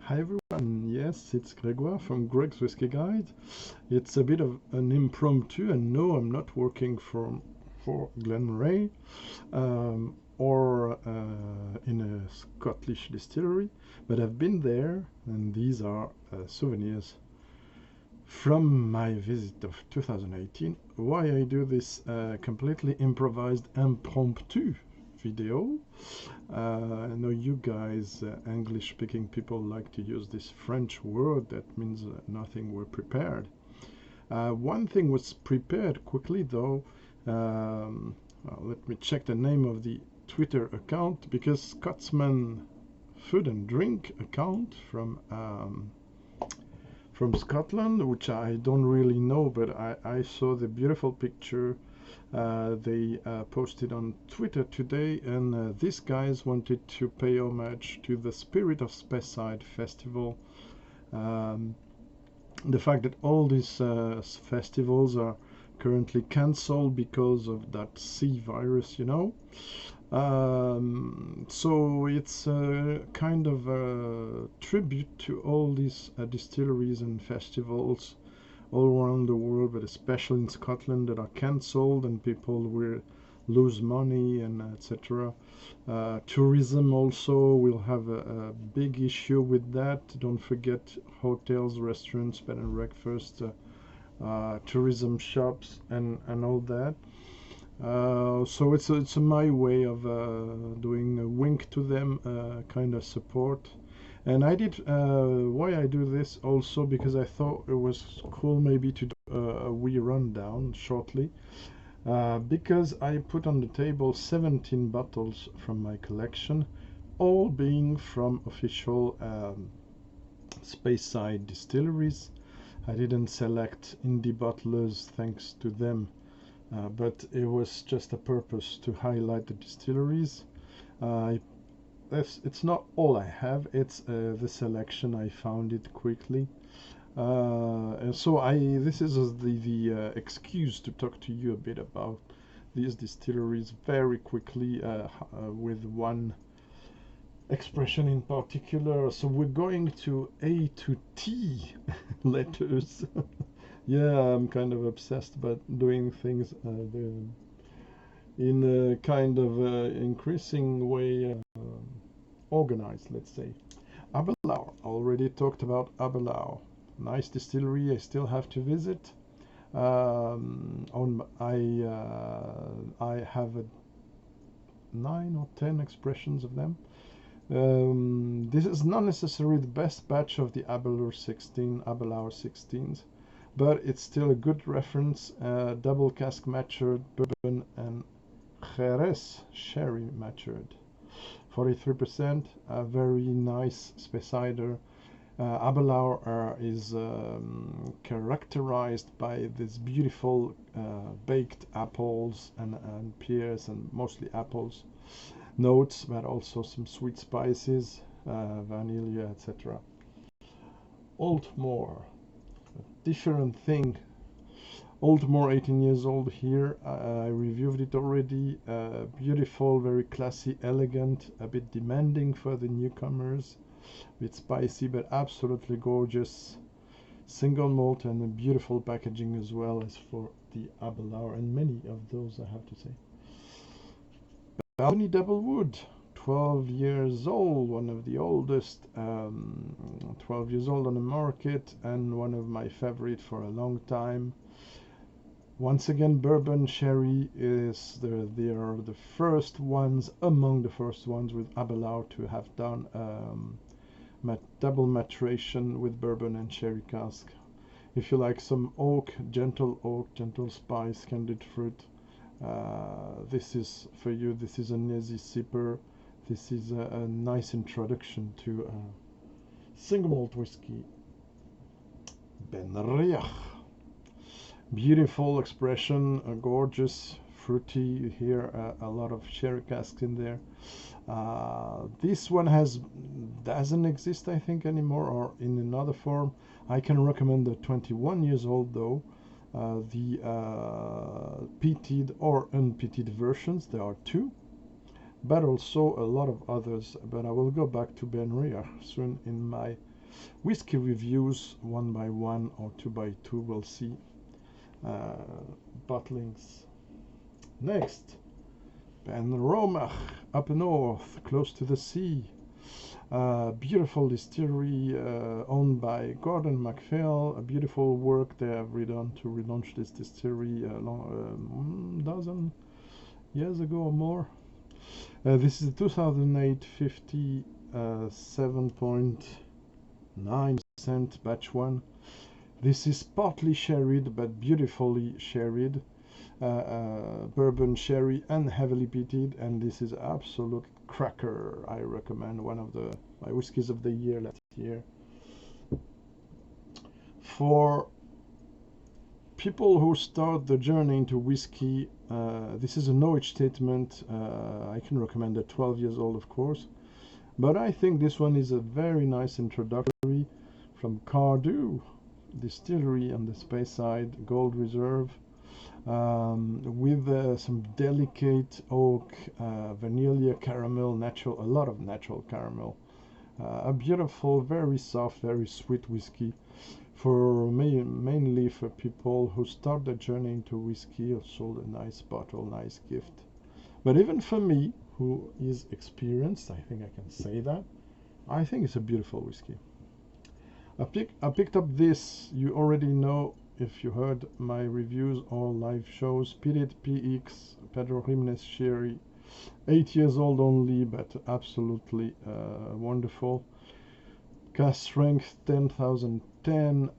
Hi everyone, yes, it's Grégoire from Greg's Whiskey Guide. It's a bit of an impromptu, and no, I'm not working for Glen or in a Scottish distillery, but I've been there, and these are souvenirs from my visit of 2018. Why I do this completely improvised impromptu video. I know you guys, English-speaking people, like to use this French word that means nothing were prepared. One thing was prepared quickly, though. Well, let me check the name of the Twitter account, because Scotsman Food and Drink account from Scotland, which I don't really know, but I saw the beautiful picture they posted on Twitter today, and these guys wanted to pay homage to the spirit of Speyside Festival. The fact that all these festivals are currently cancelled because of that C virus, you know. So it's a kind of a tribute to all these distilleries and festivals all around the world, but especially in Scotland, that are cancelled and people will lose money and etc. Tourism also will have a big issue with that. Don't forget hotels, restaurants, bed and breakfast, tourism shops, and all that. So it's my way of doing a wink to them, kind of support. And I did, why I do this also, because I thought it was cool maybe to do a wee rundown shortly, because I put on the table 17 bottles from my collection, all being from official Speyside distilleries. I didn't select indie bottlers, thanks to them. But it was just a purpose to highlight the distilleries. It's not all I have, it's the selection. I found it quickly. And so this is the excuse to talk to you a bit about these distilleries very quickly, with one expression in particular. So we're going to A to T letters. Yeah, I'm kind of obsessed about doing things in a kind of increasing way, organized, let's say. ABERLOUR, already talked about ABERLOUR. Nice distillery, I still have to visit. I have 9 or 10 expressions of them. This is not necessarily the best batch of the ABERLOUR 16s, but it's still a good reference. Double cask matured bourbon and Chivas Sherry matured. 43%, a very nice Speyside. ABERLOUR is characterized by these beautiful baked apples and pears, and mostly apples notes, but also some sweet spices, vanilla, etc. AULTMORE, different thing. AULTMORE, 18 years old here. I reviewed it already. Beautiful, very classy, elegant, a bit demanding for the newcomers. A bit spicy, but absolutely gorgeous. Single malt and a beautiful packaging as well as for the ABERLOUR, and many of those, I have to say. BALVENIE DoubleWood, 12 years old, one of the oldest, 12 years old on the market, and one of my favorite for a long time. Once again, Bourbon Sherry is they are the first ones, among the first ones with ABERLOUR to have done double maturation with bourbon and sherry cask. If you like some oak, gentle spice, candied fruit, this is for you. This is an easy sipper. This is a nice introduction to single malt whiskey. BENRIACH, beautiful expression, gorgeous, fruity. Here a lot of sherry casks in there. This one doesn't exist, I think, anymore, or in another form. I can recommend the 21 years old though. The peated or unpeated versions, there are 2, but also a lot of others, but I will go back to BENRIACH soon in my whiskey reviews, 1 by 1 or 2 by 2, we'll see. Bottlings. Next, BENROMACH, up north, close to the sea. Beautiful distillery owned by Gordon MacPhail. A beautiful work they have redone to relaunch this distillery a dozen years ago or more. This is a 2008 57.9% batch 1. This is partly sherried but beautifully sherried. Bourbon sherry and heavily peated, and this is absolute cracker. I recommend, one of my whiskies of the year last year. For people who start the journey into whiskey, this is a knowledge statement. I can recommend at 12 years old, of course, but I think this one is a very nice introductory from CARDHU Distillery on the Speyside Gold Reserve, with some delicate oak, vanilla, caramel, a lot of natural caramel. A beautiful, very soft, very sweet whiskey for mainly for people who start the journey into whiskey. Also a nice bottle, nice gift. But even for me, who is experienced, I think I can say that, I think it's a beautiful whiskey. I picked up this, you already know if you heard my reviews or live shows, Peated PX Sherry, 8 years old only, but absolutely wonderful. Cask Strength 10,010,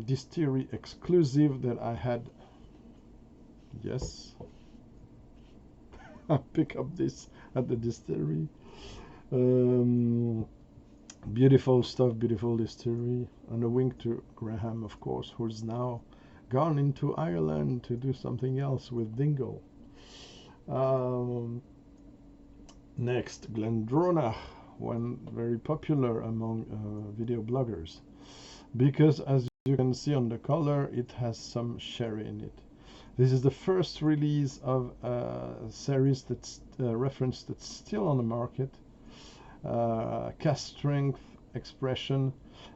Distillery exclusive that I had. Yes, I pick up this at the distillery. Beautiful stuff, beautiful distillery, and a wink to Graham, of course, who's now gone into Ireland to do something else with Dingle. Next, Glendronach, one very popular among video bloggers, because as you can see on the color, it has some sherry in it. This is the first release of a series that's referenced that's still on the market. Cask Strength expression,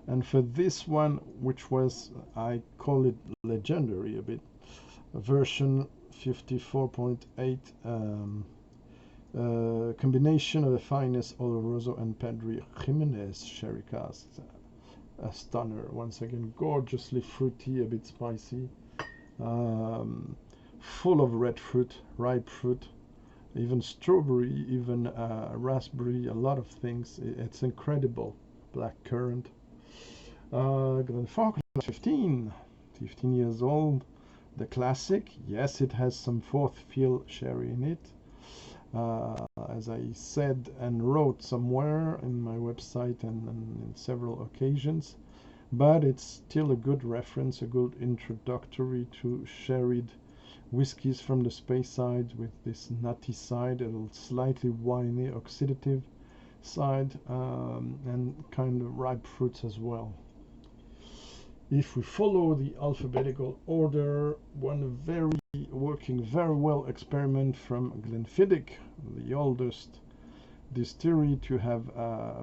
and for this one, which was, I call it legendary a bit, version 54.8, combination of the finest Oloroso and n.a.s sherry casks. A stunner, once again, gorgeously fruity, a bit spicy, full of red fruit, ripe fruit, even strawberry, even raspberry, a lot of things. It's incredible. Black currant. Glenfiddich 15 years old. The classic. Yes, it has some fourth fill sherry in it. As I said and wrote somewhere in my website and in several occasions, but it's still a good reference, a good introductory to sherried whiskies from the Speyside, with this nutty side, a slightly winey, oxidative side, and kind of ripe fruits as well. If we follow the alphabetical order, one working very well experiment from Glenfiddich, the oldest distillery to have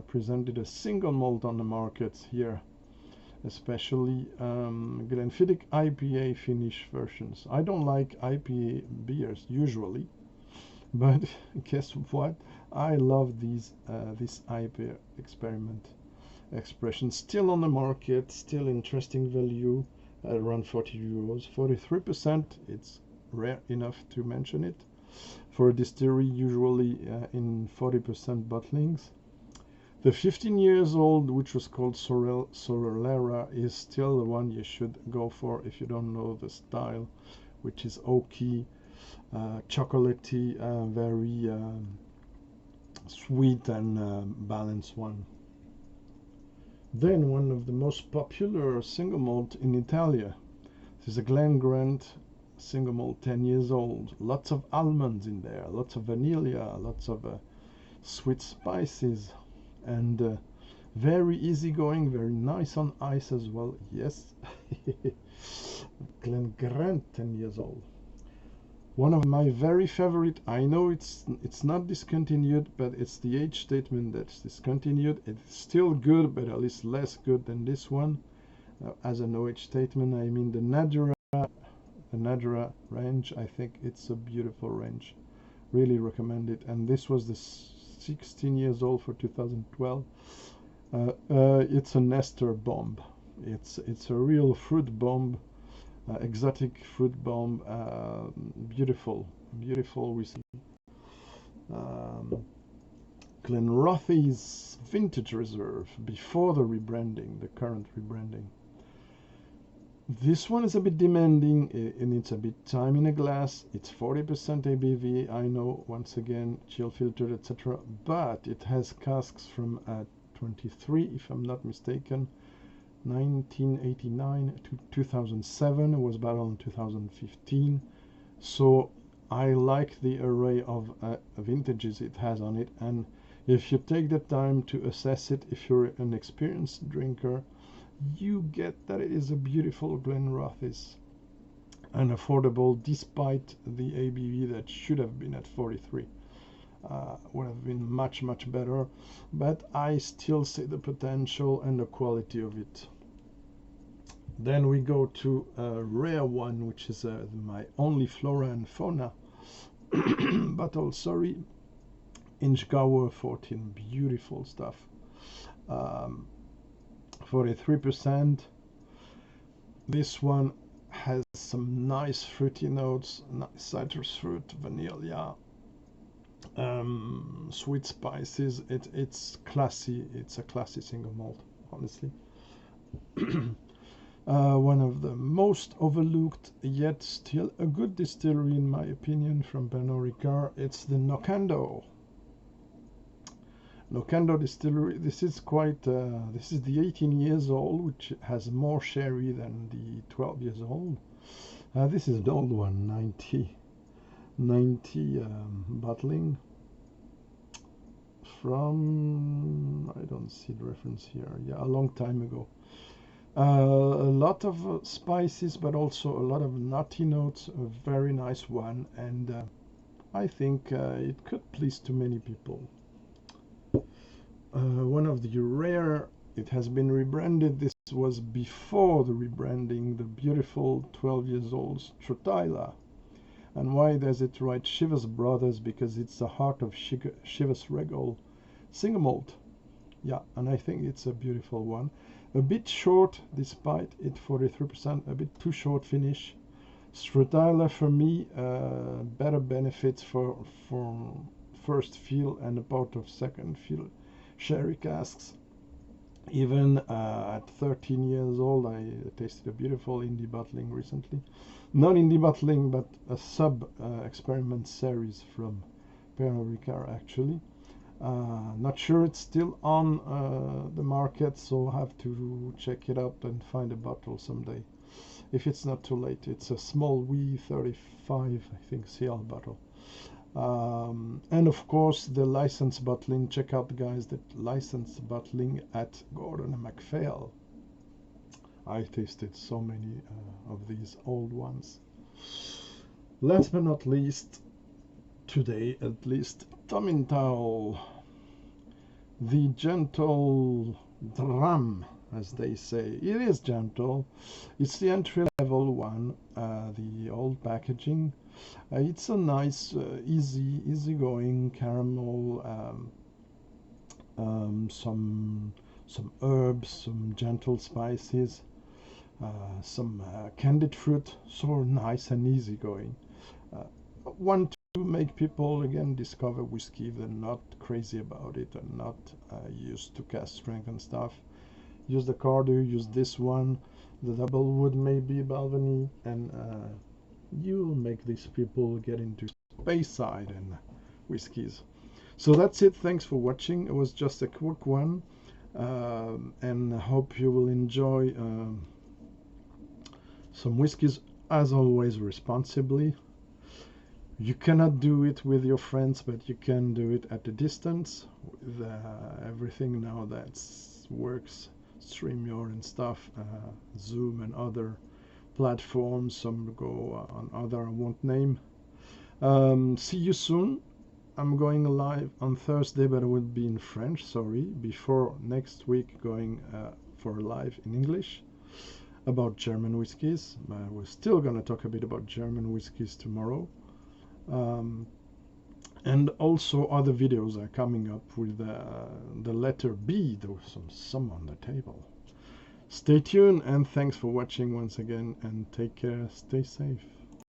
presented a single malt on the market here, especially Glenfiddich IPA finish versions. I don't like IPA beers usually, but guess what? I love these this IPA expression. Still on the market, still interesting value, around 40 euros, 43%. It's rare enough to mention it for a distillery, usually in 40% bottlings. The 15 years old, which was called Solera, is still the one you should go for if you don't know the style, which is oaky, chocolatey, very sweet and balanced one. Then one of the most popular single malt in Italy. This is a Glen Grant single malt, 10 years old. Lots of almonds in there, lots of vanilla, lots of sweet spices, and very easygoing, very nice on ice as well. Yes. Glen Grant, 10 years old. One of my very favorite. I know it's not discontinued, but it's the age statement that's discontinued. It's still good, but at least less good than this one. As an OH statement, I mean the Nadra range. I think it's a beautiful range. Really recommend it. And this was the 16 years old for 2012. It's a Nestor bomb. It's a real fruit bomb, exotic fruit bomb. Beautiful whiskey. Glenrothes Vintage Reserve before the rebranding, the current rebranding. This one is a bit demanding and it's a bit time in a glass. It's 40% ABV. I know, once again, chill filtered, etc. But it has casks from 23, if I'm not mistaken, 1989 to 2007. It was bottled in 2015. So I like the array of vintages it has on it. And if you take the time to assess it, if you're an experienced drinker, you get that it is a beautiful Glenrothes and affordable despite the ABV that should have been at 43. Would have been much better, but I still see the potential and the quality of it. Then we go to a rare one, which is my only Flora and Fauna bottle, sorry, Inchgower 14, beautiful stuff. 43%. This one has some nice fruity notes, nice citrus fruit, vanilla, sweet spices. It's classy. It's a classy single malt, honestly. One of the most overlooked yet still a good distillery in my opinion from Pernod Ricard. It's the Knockander Distillery. This is quite this is the 18 years old, which has more sherry than the 12 years old. This is an old one, 90 bottling from, I don't see the reference here, yeah, a long time ago. A lot of spices, but also a lot of nutty notes. A very nice one, and I think it could please to many people. One of the rare, it has been rebranded. This was before the rebranding, the beautiful 12 years old Strathisla. And why does it write Chivas Brothers? Because it's the heart of Chivas Regal single malt. Yeah, and I think it's a beautiful one. A bit short, despite it 43%, a bit too short finish. Strathisla for me, better benefits for first fill and a part of second fill sherry casks. Even at 13 years old, I tasted a beautiful indie bottling recently. Not indie bottling, but a sub experiment series from Pernod Ricard, actually. Not sure it's still on the market, so I'll have to check it out and find a bottle someday. If it's not too late. It's a small wee 35, I think, CL bottle. And of course the licensed bottling. Check out, guys, that licensed bottling at Gordon and MacPhail. I tasted so many of these old ones. Last but not least, today at least, Tomintoul, the gentle dram, as they say. It is gentle. It's the entry level one, the old packaging. It's a nice, easy-going caramel, some herbs, some gentle spices, some candied fruit, so nice and easygoing. One to make people again discover whiskey if they're not crazy about it and not used to cask strength and stuff. Use the CARDHU, use this one, the DoubleWood, maybe BALVENIE, and you'll make these people get into Speyside and whiskies. So that's it. Thanks for watching. It was just a quick one, and I hope you will enjoy some whiskies, as always, responsibly. You cannot do it with your friends, but you can do it at a distance with everything now that works, StreamYard and stuff, Zoom and other platforms. Some go on other I won't name. See you soon. I'm going live on Thursday, but it will be in French, sorry, before next week going for a live in English about German whiskies. We're still going to talk a bit about German whiskies tomorrow. And also other videos are coming up with the letter B. There was some on the table. Stay tuned, and thanks for watching once again, and take care. Stay safe.